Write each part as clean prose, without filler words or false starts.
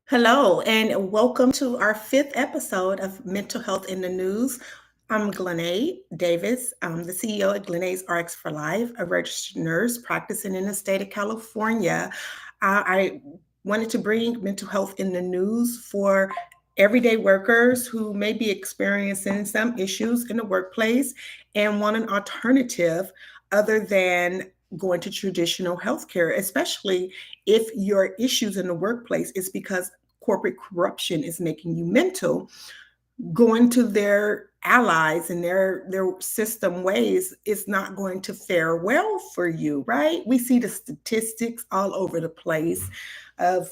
Hello, and welcome to our fifth episode of Mental Health in the News. I'm Glenade Davis. I'm the CEO at Glenade's RX for Life, a registered nurse practicing in the state of California. I wanted to bring mental health in the news for everyday workers who may be experiencing some issues in the workplace and want an alternative other than going to traditional healthcare, especially if your issues in the workplace is because corporate corruption is making you mental. Going to their allies and their system ways is not going to fare well for you, right? We see the statistics all over the place of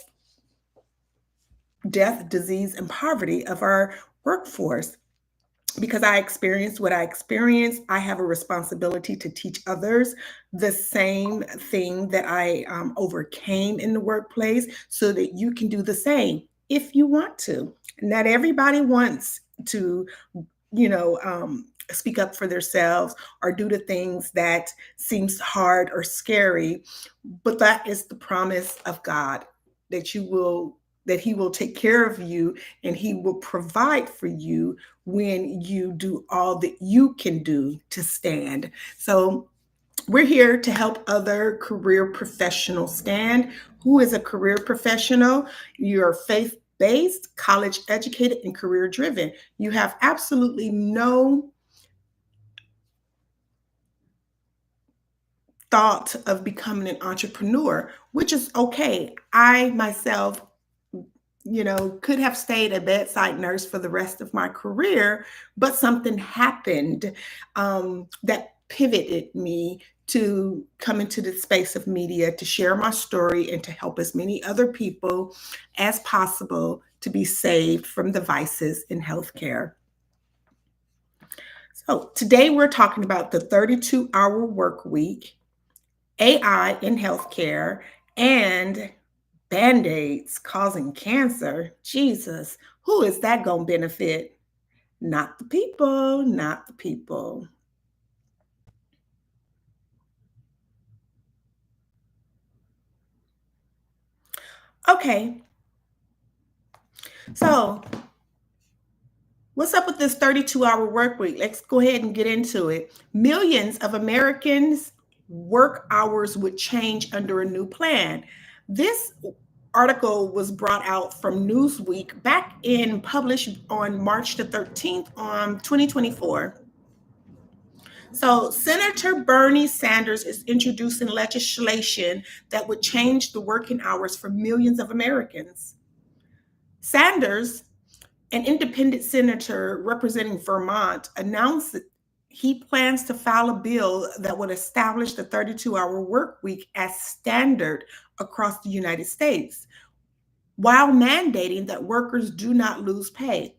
death, disease, and poverty of our workforce. Because I experienced what I experienced, I have a responsibility to teach others the same thing that I overcame in the workplace so that you can do the same if you want to. Not everybody wants to, speak up for themselves or do the things that seems hard or scary, but that is the promise of God that he will take care of you and he will provide for you when you do all that you can do to stand. So we're here to help other career professionals stand. Who is a career professional? You're faith based, college educated, and career driven. You have absolutely no thought of becoming an entrepreneur, which is okay. I myself could have stayed a bedside nurse for the rest of my career, but something happened that pivoted me to come into the space of media to share my story and to help as many other people as possible to be saved from the vices in healthcare. So, today we're talking about the 32-hour work week, AI in healthcare, and Bandaids causing cancer. Jesus, who is that going to benefit? Not the people, not the people. Okay, so what's up with this 32-hour work week? Let's go ahead and get into it. Millions of Americans' work hours would change under a new plan. This article was brought out from Newsweek back in published on March the 13th on 2024. So, Senator Bernie Sanders is introducing legislation that would change the working hours for millions of Americans. Sanders, an independent senator representing Vermont, announced that he plans to file a bill that would establish the 32-hour work week as standard across the United States, while mandating that workers do not lose pay.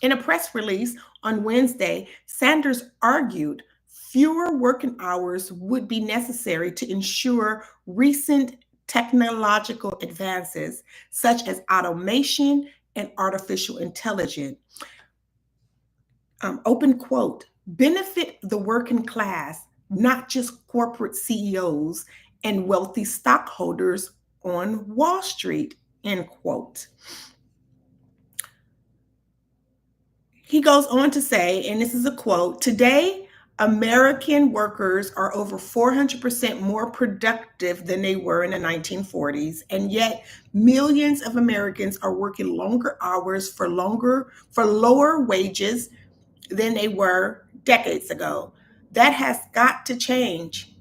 In a press release on Wednesday, Sanders argued fewer working hours would be necessary to ensure recent technological advances, such as automation and artificial intelligence. Open quote, benefit the working class, not just corporate CEOs and wealthy stockholders on Wall Street, end quote. He goes on to say, and this is a quote, today, American workers are over 400% more productive than they were in the 1940s, and yet millions of Americans are working longer hours for lower wages than they were decades ago. That has got to change,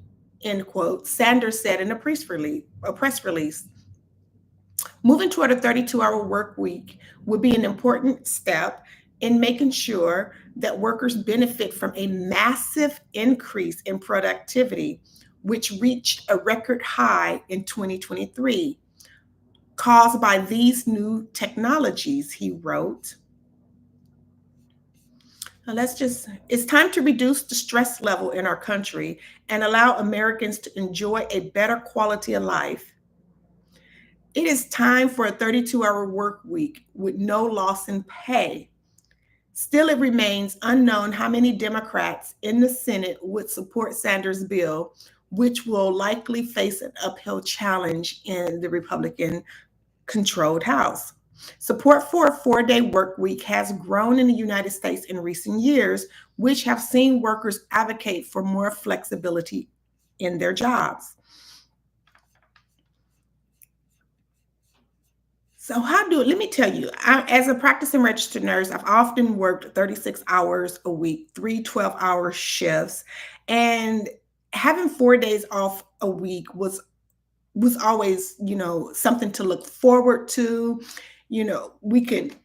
end quote, Sanders said in a press release. Moving toward a 32-hour work week would be an important step in making sure that workers benefit from a massive increase in productivity, which reached a record high in 2023, caused by these new technologies, he wrote. Now it's time to reduce the stress level in our country and allow Americans to enjoy a better quality of life. It is time for a 32-hour work week with no loss in pay. Still, it remains unknown how many Democrats in the Senate would support Sanders' bill, which will likely face an uphill challenge in the Republican controlled house. Support for a 4-day work week has grown in the United States in recent years, which have seen workers advocate for more flexibility in their jobs. So let me tell you, as a practicing registered nurse, I've often worked 36 hours a week, 3 12-hour shifts, and having 4 days off a week was always, something to look forward to. We could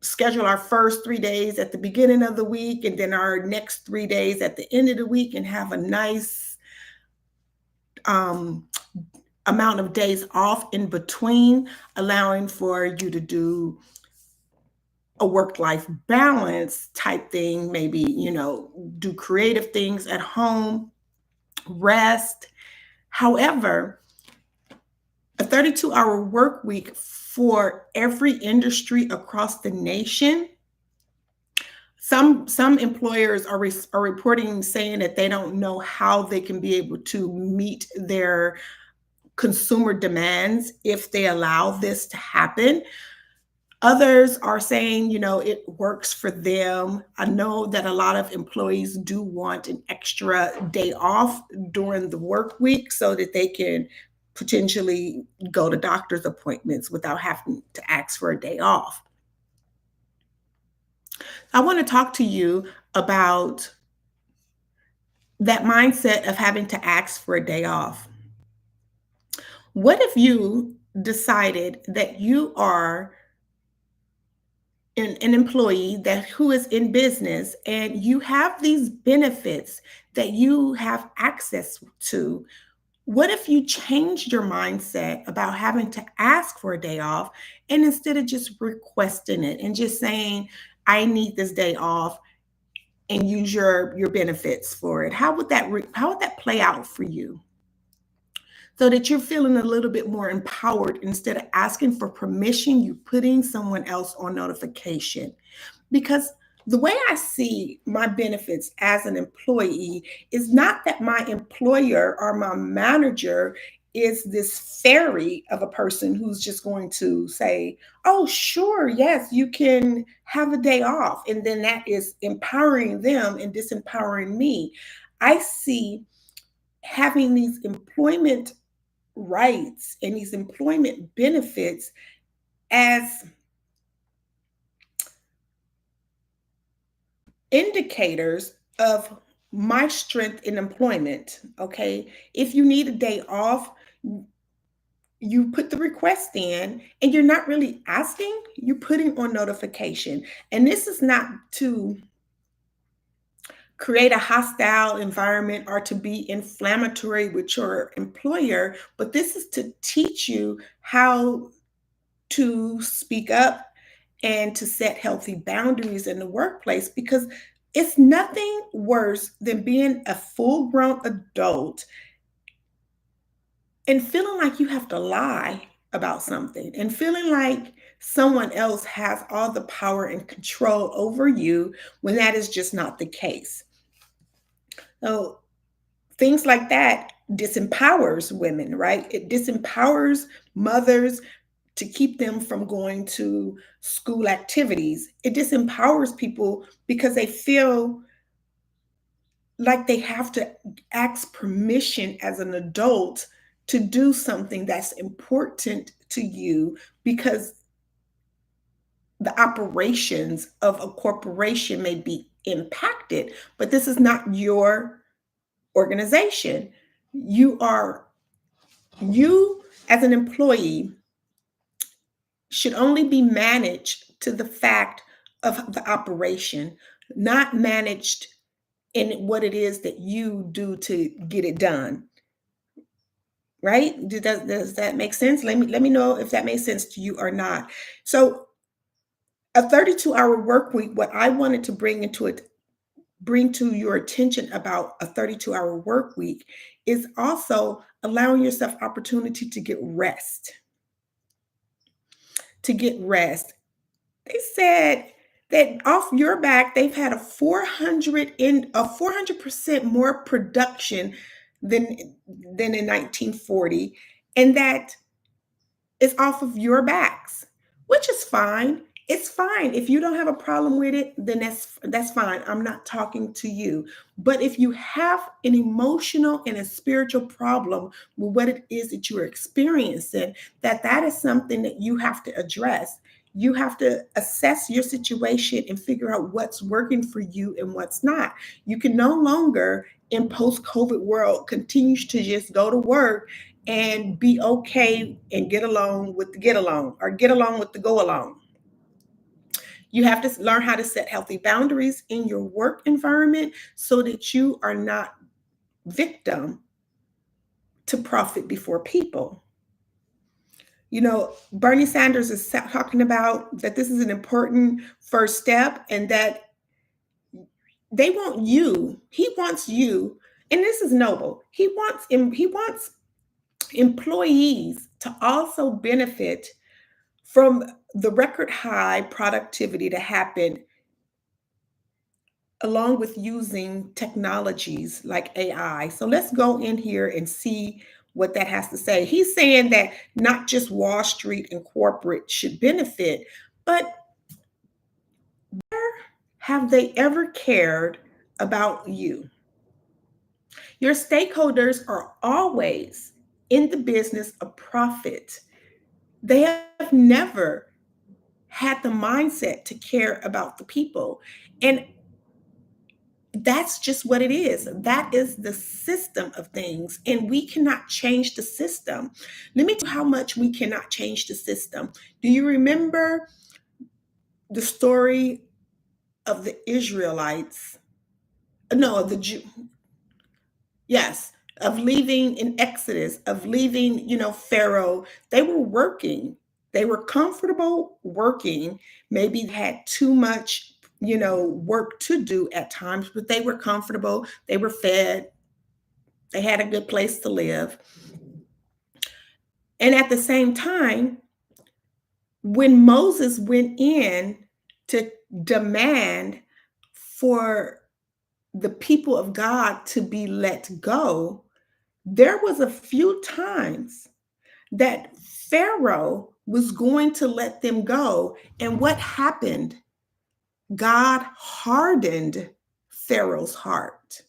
schedule our first 3 days at the beginning of the week and then our next 3 days at the end of the week and have a nice um, amount of days off in between, allowing for you to do a work-life balance type thing, maybe, do creative things at home, rest. However, a 32-hour work week for every industry across the nation, some employers are reporting saying that they don't know how they can be able to meet their consumer demands if they allow this to happen. Others are saying, it works for them. I know that a lot of employees do want an extra day off during the work week so that they can potentially go to doctor's appointments without having to ask for a day off. I want to talk to you about that mindset of having to ask for a day off. What if you decided that you are an employee who is in business and you have these benefits that you have access to? What if you changed your mindset about having to ask for a day off, and instead of just requesting it and just saying, I need this day off, and use your benefits for it? How would that play out for you? So that you're feeling a little bit more empowered. Instead of asking for permission, you're putting someone else on notification. Because the way I see my benefits as an employee is not that my employer or my manager is this fairy of a person who's just going to say, oh, sure, yes, you can have a day off. And then that is empowering them and disempowering me. I see having these employment rights and these employment benefits as indicators of my strength in employment. Okay. If you need a day off, you put the request in and you're not really asking, you're putting on notification. And this is not to create a hostile environment or to be inflammatory with your employer, but this is to teach you how to speak up and to set healthy boundaries in the workplace, because it's nothing worse than being a full grown adult and feeling like you have to lie about something and feeling like someone else has all the power and control over you when that is just not the case. So things like that disempowers women, right? It disempowers mothers to keep them from going to school activities. It disempowers people because they feel like they have to ask permission as an adult to do something that's important to you, because the operations of a corporation may be impacted, but this is not your organization. You as an employee should only be managed to the fact of the operation, not managed in what it is that you do to get it done. Right? Does that make sense? Let me know if that makes sense to you or not. So a 32-hour work week, what I wanted to bring to your attention about a 32-hour work week is also allowing yourself opportunity to get rest. To get rest. They said that off your back, they've had a 400% more production than in 1940, and that It's off of your backs, which is fine. It's fine. If you don't have a problem with it, then that's fine. I'm not talking to you. But if you have an emotional and a spiritual problem with what it is that you are experiencing, that is something that you have to address. You have to assess your situation and figure out what's working for you and what's not. You can no longer in post-COVID world continue to just go to work and be okay and get along with the get along or get along with the go along. You have to learn how to set healthy boundaries in your work environment so that you are not victim to profit before people. Bernie Sanders is talking about that this is an important first step and that they want you. He wants you, and this is noble. He wants employees to also benefit from the record high productivity to happen along with using technologies like AI. So let's go in here and see what that has to say. He's saying that not just Wall Street and corporate should benefit, but have they ever cared about you? Your stakeholders are always in the business of profit. They have never had the mindset to care about the people. And that's just what it is. That is the system of things. And we cannot change the system. Let me tell you how much we cannot change the system. Do you remember the story of the Israelites? No, of the Jew. Yes, of leaving in Exodus, of leaving, Pharaoh. They were working. They were comfortable working. Maybe had too much, work to do at times, but they were comfortable. They were fed. They had a good place to live. And at the same time, when Moses went in to demand for the people of God to be let go, there was a few times that Pharaoh was going to let them go. And what happened? God hardened Pharaoh's heart.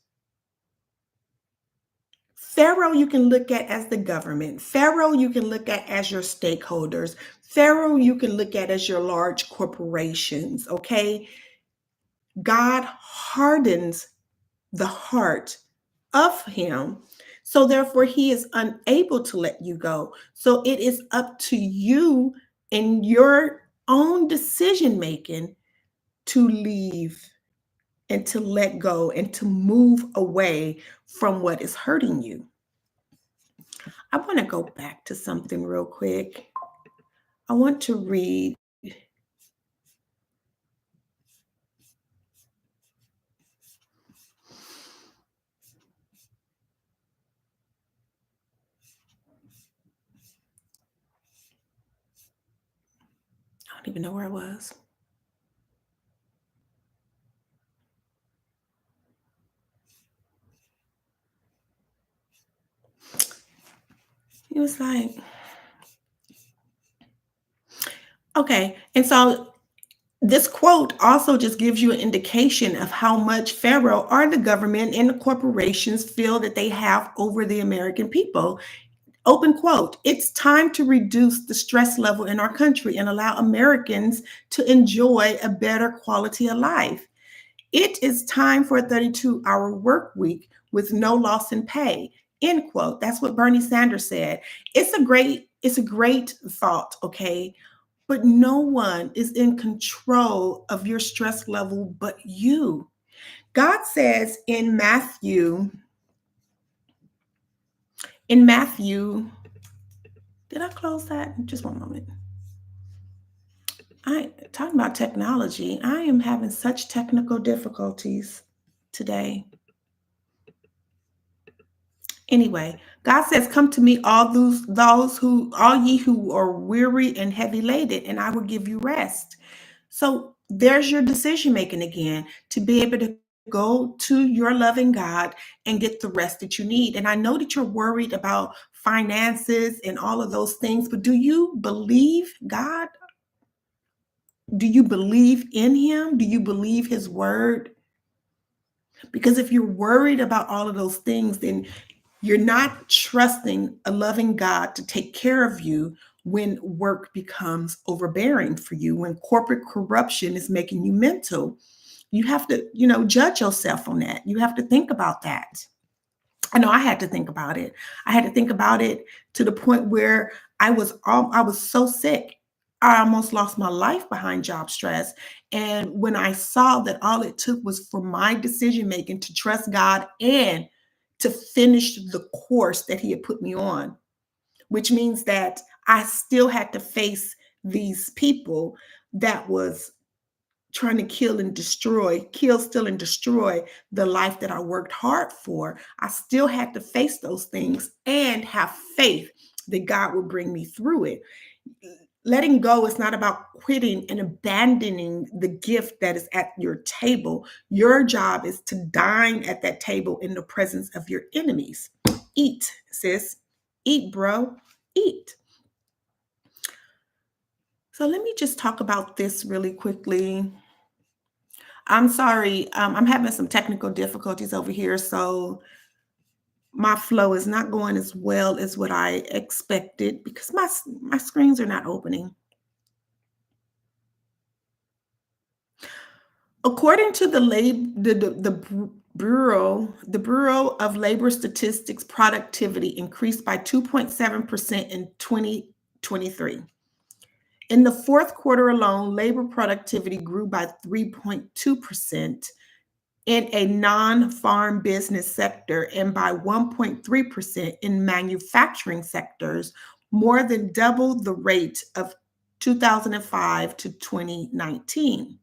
Pharaoh, you can look at as the government. Pharaoh, you can look at as your stakeholders. Pharaoh, you can look at as your large corporations, okay? God hardens the heart of him. So therefore, he is unable to let you go. So it is up to you in your own decision making to leave and to let go and to move away from what is hurting you. I want to go back to something real quick. I want to read. I don't even know where I was. It was like, okay. And so this quote also just gives you an indication of how much Pharaoh or the government and the corporations feel that they have over the American people. Open quote, it's time to reduce the stress level in our country and allow Americans to enjoy a better quality of life. It is time for a 32-hour work week with no loss in pay. End quote. That's what Bernie Sanders said. It's a great thought, okay? But no one is in control of your stress level but you. God says in Matthew, did I close that? Just one moment. I talking about technology. I am having such technical difficulties today. Anyway, God says, "Come to me, all ye who are weary and heavy laden, and I will give you rest." So there's your decision making again to be able to go to your loving God and get the rest that you need. And I know that you're worried about finances and all of those things, but do you believe God? Do you believe in Him? Do you believe His word? Because if you're worried about all of those things, then you're not trusting a loving God to take care of you when work becomes overbearing for you, when corporate corruption is making you mental. You have to, judge yourself on that. You have to think about that. I know I had to think about it. I had to think about it to the point where I was so sick. I almost lost my life behind job stress. And when I saw that all it took was for my decision making to trust God and to finish the course that He had put me on, which means that I still had to face these people that was trying to kill, steal, and destroy the life that I worked hard for. I still had to face those things and have faith that God would bring me through it. Letting go is not about quitting and abandoning the gift that is at your table. Your job is to dine at that table in the presence of your enemies. Eat, sis. Eat, bro. Eat. So let me just talk about this really quickly. I'm sorry. I'm having some technical difficulties over here, so my flow is not going as well as what I expected because my screens are not opening. According to the Bureau of Labor Statistics, productivity increased by 2.7% in 2023. In the fourth quarter alone, labor productivity grew by 3.2% in a non-farm business sector and by 1.3% in manufacturing sectors, more than double the rate of 2005 to 2019.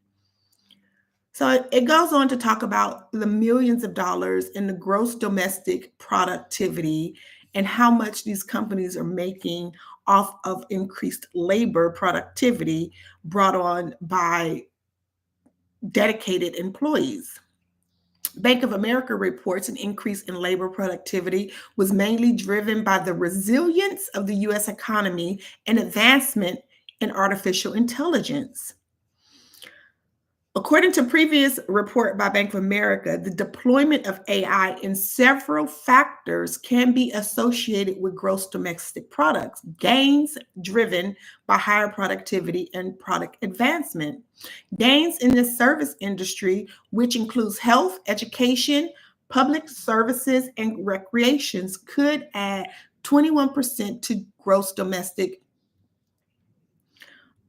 So it goes on to talk about the millions of dollars in the gross domestic productivity and how much these companies are making off of increased labor productivity brought on by dedicated employees. Bank of America reports an increase in labor productivity was mainly driven by the resilience of the US economy and advancement in artificial intelligence. According to previous report by Bank of America, the deployment of AI in several factors can be associated with gross domestic products, gains driven by higher productivity and product advancement. Gains in the service industry, which includes health, education, public services, and recreations, could add 21% to gross domestic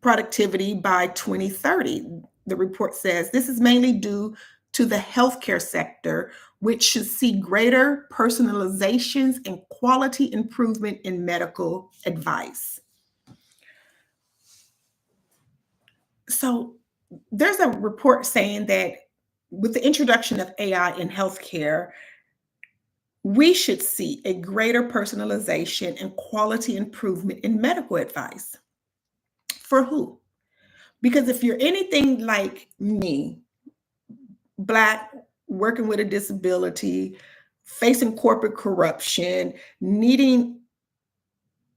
productivity by 2030. The report says this is mainly due to the healthcare sector, which should see greater personalizations and quality improvement in medical advice. So there's a report saying that with the introduction of AI in healthcare, we should see a greater personalization and quality improvement in medical advice. For who? Because if you're anything like me, Black, working with a disability, facing corporate corruption, needing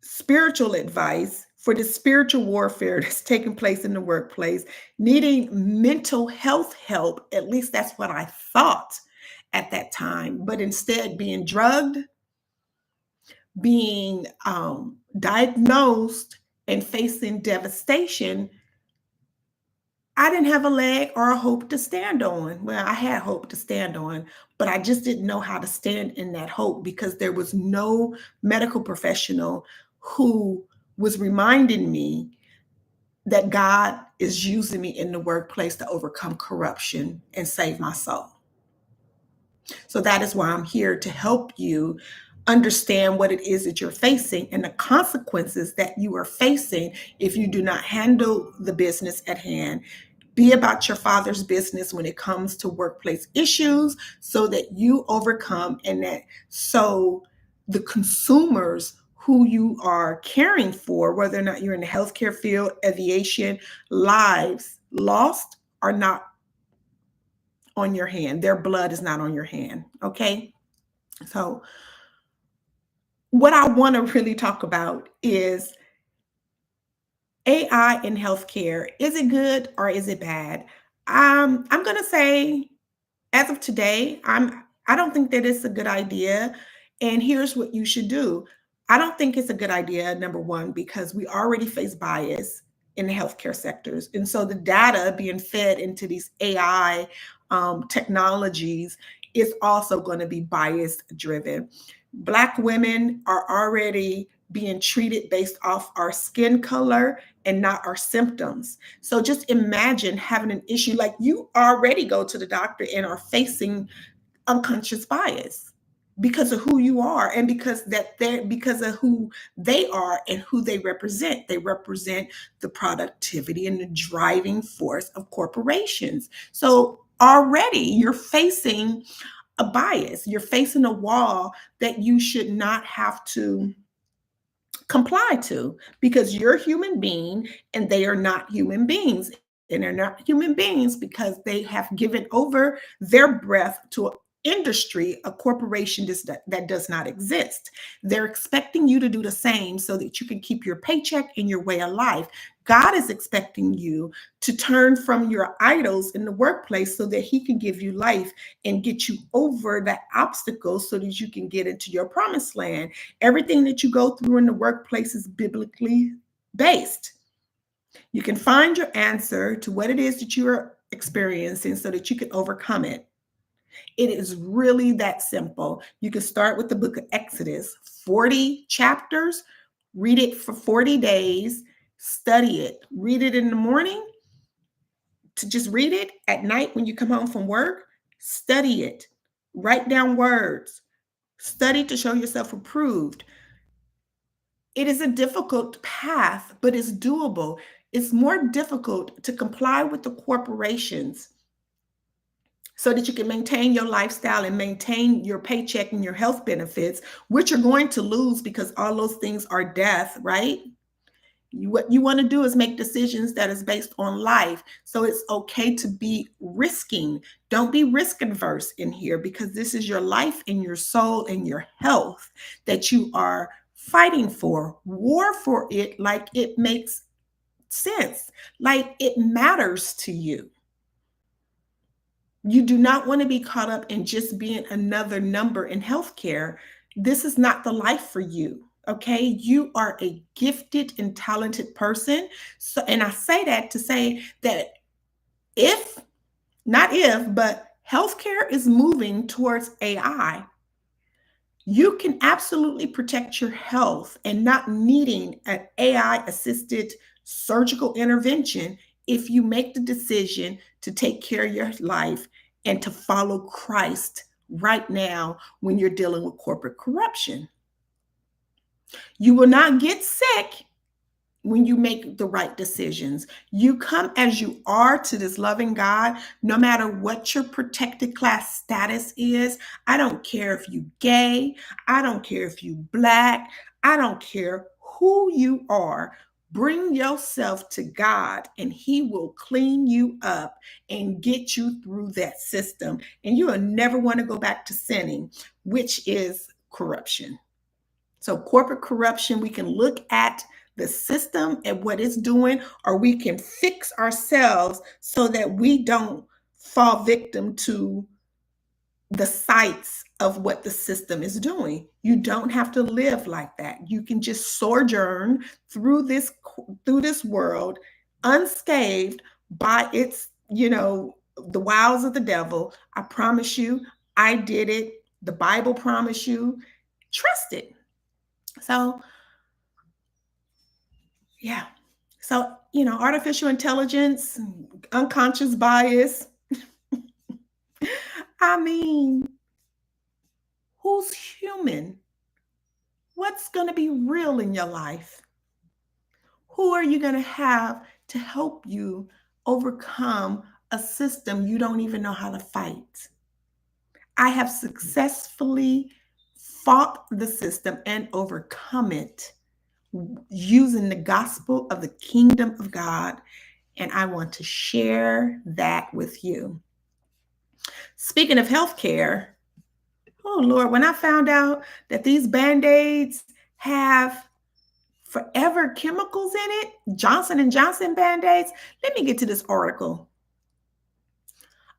spiritual advice for the spiritual warfare that's taking place in the workplace, needing mental health help, at least that's what I thought at that time, but instead being drugged, being diagnosed, and facing devastation, I didn't have a leg or a hope to stand on. Well, I had hope to stand on, but I just didn't know how to stand in that hope because there was no medical professional who was reminding me that God is using me in the workplace to overcome corruption and save my soul. So that is why I'm here to help you understand what it is that you're facing and the consequences that you are facing if you do not handle the business at hand. Be about your Father's business when it comes to workplace issues so that you overcome and that so the consumers who you are caring for, whether or not you're in the healthcare field, aviation, lives lost are not on your hand. Their blood is not on your hand. Okay. So, what I want to really talk about is AI in healthcare. Is it good or is it bad? I'm going to say, as of today, I don't think that it's a good idea. And here's what you should do. I don't think it's a good idea, number one, because we already face bias in the healthcare sectors. And so the data being fed into these AI technologies is also going to be bias driven. Black women are already being treated based off our skin color and not our symptoms. So just imagine having an issue like you already go to the doctor and are facing unconscious bias because of who you are and because of who they are and who they represent. They represent the productivity and the driving force of corporations. So already you're facing a bias. You're facing a wall that you should not have to comply to because you're a human being and they are not human beings. And they're not human beings because they have given over their breath to an industry, a corporation that does not exist. They're expecting you to do the same so that you can keep your paycheck and your way of life. God is expecting you to turn from your idols in the workplace so that he can give you life and get you over that obstacle so that you can get into your promised land. Everything that you go through in the workplace is biblically based. You can find your answer to what it is that you're experiencing so that you can overcome it. It is really that simple. You can start with the book of Exodus, 40 chapters, read it for 40 days, study it, read it in the morning, to just read it at night when you come home from work, study it, write down words, study to show yourself approved. It is a difficult path, but it's doable. It's more difficult to comply with the corporations so that you can maintain your lifestyle and maintain your paycheck and your health benefits, which you're going to lose because all those things are death, right? What you want to do is make decisions that is based on life. So it's okay to be risking. Don't be risk adverse in here because this is your life and your soul and your health that you are fighting for. War for it like it makes sense, like it matters to you. You do not want to be caught up in just being another number in healthcare. This is not the life for you. Okay. You are a gifted and talented person. So, and I say that to say that if, not if, but healthcare is moving towards AI, you can absolutely protect your health and not needing an AI assisted surgical intervention if you make the decision to take care of your life and to follow Christ right now when you're dealing with corporate corruption. You will not get sick when you make the right decisions. You come as you are to this loving God, no matter what your protected class status is. I don't care if you gay, I don't care if you black, I don't care who you are. Bring yourself to God and he will clean you up and get you through that system. And you will never want to go back to sinning, which is corruption. So, corporate corruption, we can look at the system and what it's doing, or we can fix ourselves so that we don't fall victim to the sights of what the system is doing. You don't have to live like that. You can just sojourn through this world unscathed by its, the wiles of the devil. I promise you, I did it. The Bible promised you. Trust it. So, yeah. So, artificial intelligence, unconscious bias. I mean, who's human? What's going to be real in your life? Who are you going to have to help you overcome a system you don't even know how to fight? I have successfully fought the system and overcome it using the gospel of the kingdom of God. And I want to share that with you. Speaking of healthcare, oh Lord, when I found out that these Band-Aids have forever chemicals in it, Johnson and Johnson Band-Aids, let me get to this article.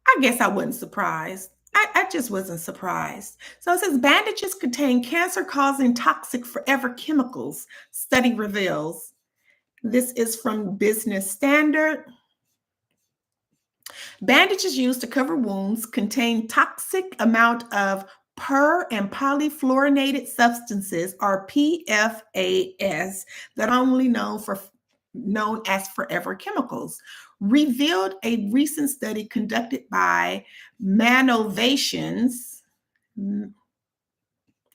I guess I wasn't surprised. I just wasn't surprised. So it says bandages contain cancer causing toxic forever chemicals, study reveals. This is from Business Standard. Bandages used to cover wounds contain toxic amount of per and polyfluorinated substances, or PFAS, that are only known as forever chemicals, revealed a recent study conducted by Manovations,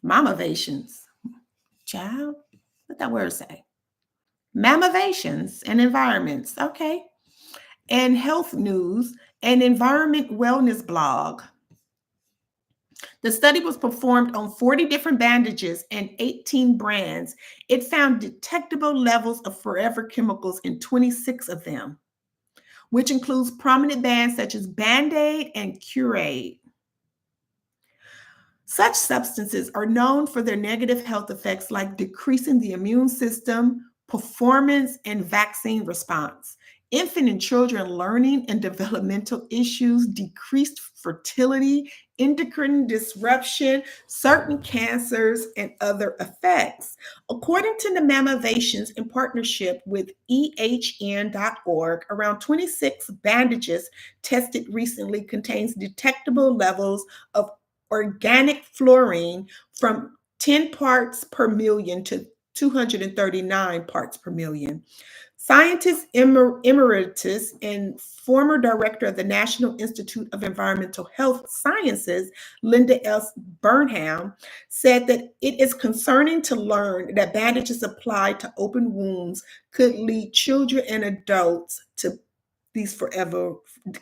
Mamavations, child, what that word say? Mamavations and environments, okay, and health news and environment wellness blog. The study was performed on 40 different bandages and 18 brands. It found detectable levels of forever chemicals in 26 of them, which includes prominent brands such as Band-Aid and Curate. Such substances are known for their negative health effects like decreasing the immune system, performance, and vaccine response. Infant and children learning and developmental issues, decreased fertility, endocrine disruption, certain cancers, and other effects. According to the Mamavations, in partnership with ehn.org, around 26 bandages tested recently contains detectable levels of organic fluorine from 10 parts per million to 239 parts per million. Scientist emeritus and former director of the National Institute of Environmental Health Sciences, Linda S. Burnham, said that it is concerning to learn that bandages applied to open wounds could lead children and adults to these forever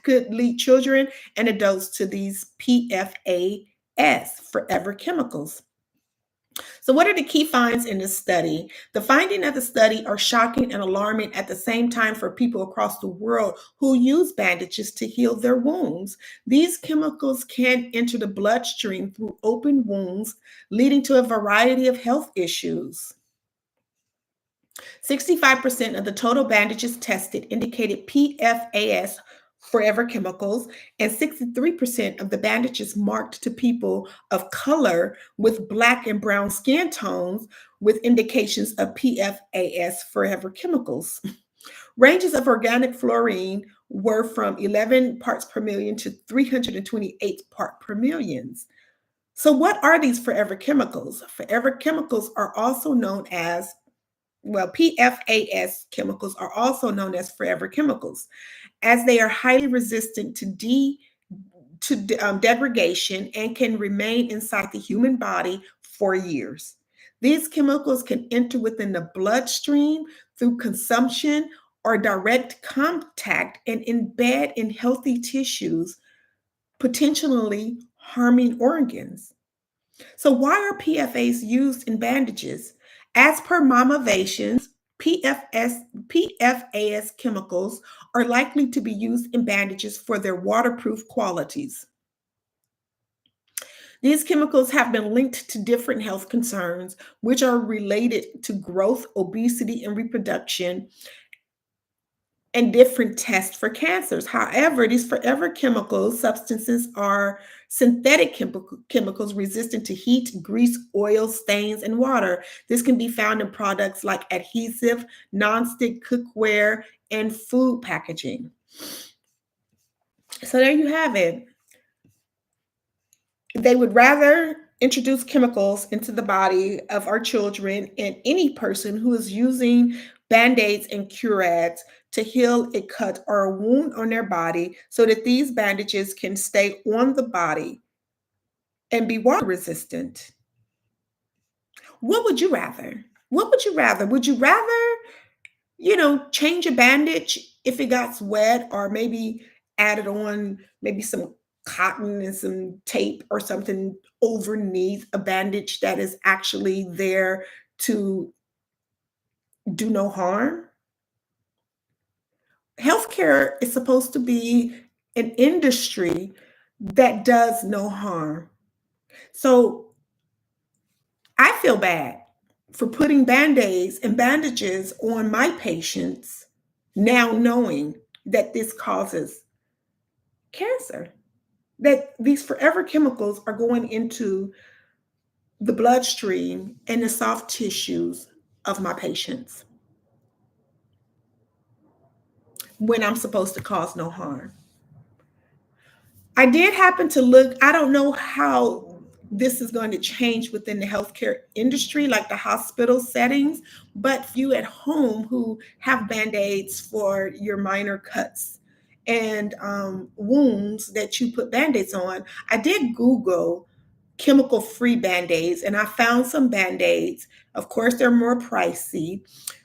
could lead children and adults to these PFAS, forever chemicals. So, what are the key finds in this study? The findings of the study are shocking and alarming at the same time for people across the world who use bandages to heal their wounds. These chemicals can enter the bloodstream through open wounds, leading to a variety of health issues. 65% of the total bandages tested indicated PFAS, forever chemicals, and 63% of the bandages marked to people of color with black and brown skin tones with indications of PFAS, forever chemicals. Ranges of organic fluorine were from 11 parts per million to 328 part per millions. So, what are these forever chemicals? Forever chemicals are also known as PFAS chemicals are also known as forever chemicals, as they are highly resistant to degradation and can remain inside the human body for years. These chemicals can enter within the bloodstream through consumption or direct contact and embed in healthy tissues, potentially harming organs. So, why are PFAs used in bandages? As per Mamavations, PFAS chemicals are likely to be used in bandages for their waterproof qualities. These chemicals have been linked to different health concerns, which are related to growth, obesity, and reproduction, and different tests for cancers. However, these forever chemicals substances are synthetic chemicals resistant to heat, grease, oil, stains, and water. This can be found in products like adhesive, nonstick cookware, and food packaging. So there you have it. They would rather introduce chemicals into the body of our children and any person who is using band-aids and curates to heal a cut or a wound on their body so that these bandages can stay on the body and be water resistant. What would you rather? What would you rather? Would you rather, change a bandage if it got wet, or maybe added on maybe some cotton and some tape or something underneath a bandage that is actually there to do no harm? Healthcare is supposed to be an industry that does no harm. So I feel bad for putting band-aids and bandages on my patients now knowing that this causes cancer, that these forever chemicals are going into the bloodstream and the soft tissues of my patients when I'm supposed to cause no harm. I did happen to look, I don't know how this is going to change within the healthcare industry, like the hospital settings, but for you at home who have band-aids for your minor cuts and wounds that you put band-aids on, I did Google chemical free band-aids and I found some band-aids. Of course, they're more pricey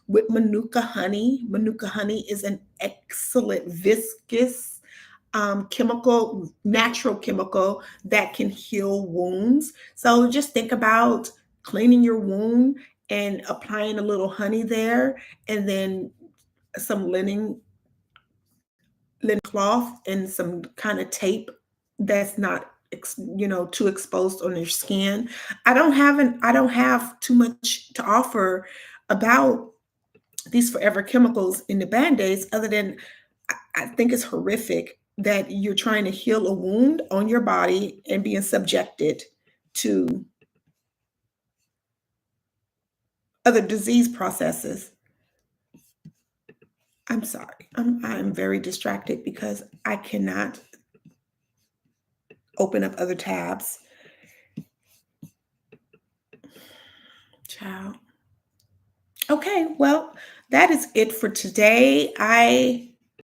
with Manuka honey. Manuka honey is an excellent viscous chemical, natural chemical that can heal wounds. So just think about cleaning your wound and applying a little honey there, and then some linen cloth and some kind of tape that's not too exposed on your skin. I don't have too much to offer about these forever chemicals in the band-aids other than I think it's horrific that you're trying to heal a wound on your body and being subjected to other disease processes. I'm sorry. I'm very distracted because I cannot open up other tabs. Ciao. Okay, well, that is it for today. I